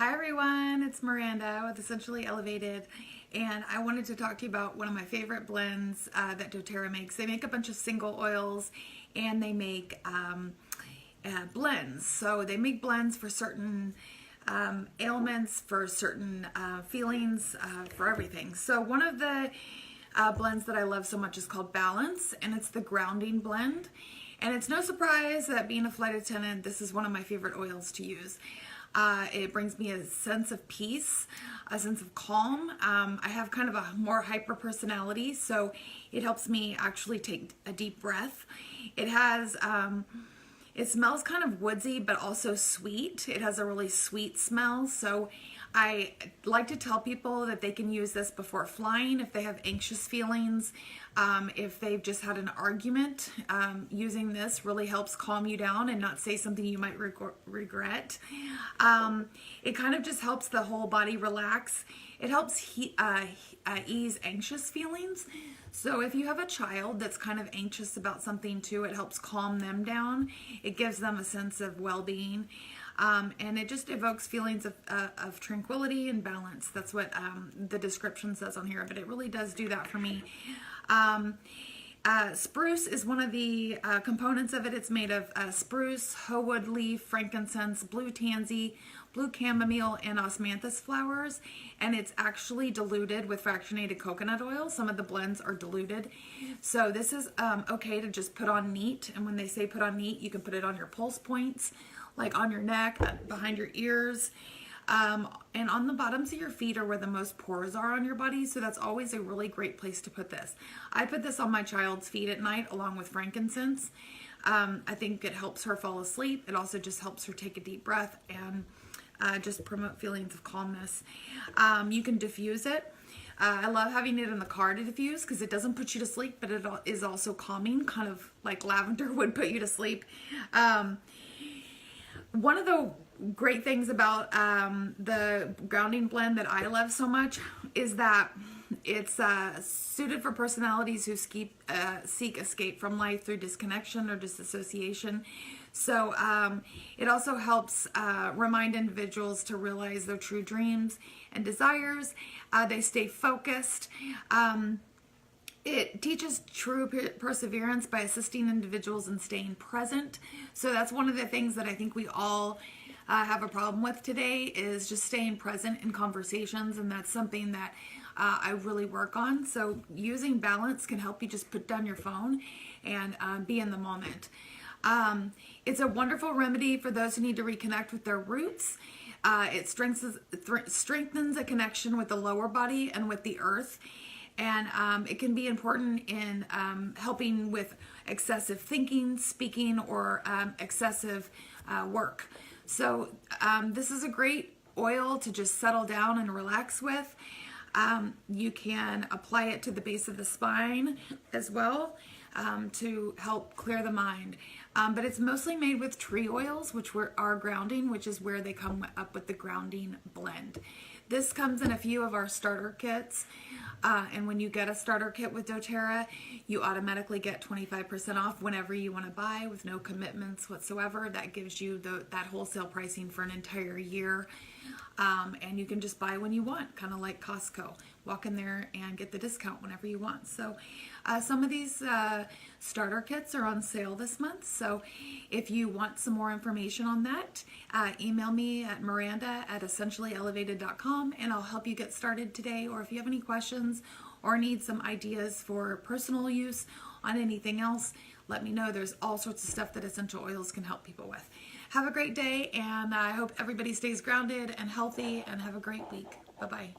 Hi everyone, it's Miranda with Essentially Elevated, and I wanted to talk to you about one of my favorite blends that doTERRA makes. They make a bunch of single oils and they make blends. So they make blends for certain ailments, for certain feelings, for everything. So one of the blends that I love so much is called Balance, and it's the grounding blend. And it's no surprise that being a flight attendant, this is one of my favorite oils to use. It brings me a sense of peace, a sense of calm. I have kind of a more hyper personality, so it helps me actually take a deep breath. It has, it smells kind of woodsy, but also sweet. It has a really sweet smell, so I like to tell people that they can use this before flying if they have anxious feelings, if they've just had an argument. Using this really helps calm you down and not say something you might regret. It kind of just helps the whole body relax. It helps ease anxious feelings. So if you have a child that's kind of anxious about something too, it helps calm them down. It gives them a sense of well-being. And it just evokes feelings of tranquility and balance. That's what the description says on here, but it really does do that for me. Spruce is one of the components of it. It's made of spruce, howood leaf, frankincense, blue tansy, blue chamomile, and osmanthus flowers, and it's actually diluted with fractionated coconut oil. Some of the blends are diluted. So this is okay to just put on neat, and when they say put on neat, you can put it on your pulse points, like on your neck, behind your ears, and on the bottoms of your feet are where the most pores are on your body, so that's always a really great place to put this. I put this on my child's feet at night along with frankincense. I think it helps her fall asleep. It also just helps her take a deep breath and just promote feelings of calmness. You can diffuse it. I love having it in the car to diffuse because it doesn't put you to sleep, but it is also calming, kind of like lavender would put you to sleep. One of the great things about the grounding blend that I love so much is that it's suited for personalities who seek escape from life through disconnection or disassociation. So it also helps remind individuals to realize their true dreams and desires. They stay focused. It teaches true perseverance by assisting individuals in staying present. So that's one of the things that I think we all have a problem with today, is just staying present in conversations, and that's something that I really work on. So using Balance can help you just put down your phone and be in the moment. It's a wonderful remedy for those who need to reconnect with their roots. It strengthens a connection with the lower body and with the earth. And it can be important in helping with excessive thinking, speaking, or excessive work. So this is a great oil to just settle down and relax with. You can apply it to the base of the spine as well to help clear the mind. But it's mostly made with tree oils, which are grounding, which is where they come up with the grounding blend. This comes in a few of our starter kits. And when you get a starter kit with doTERRA, you automatically get 25% off whenever you want to buy with no commitments whatsoever. That gives you that wholesale pricing for an entire year. And you can just buy when you want, kind of like Costco. Walk in there and get the discount whenever you want. So some of these starter kits are on sale this month. So if you want some more information on that, email me at miranda@essentiallyelevated.com and I'll help you get started today. Or if you have any questions or need some ideas for personal use on anything else, let me know. There's all sorts of stuff that essential oils can help people with. Have a great day, and I hope everybody stays grounded and healthy, and have a great week. Bye-bye.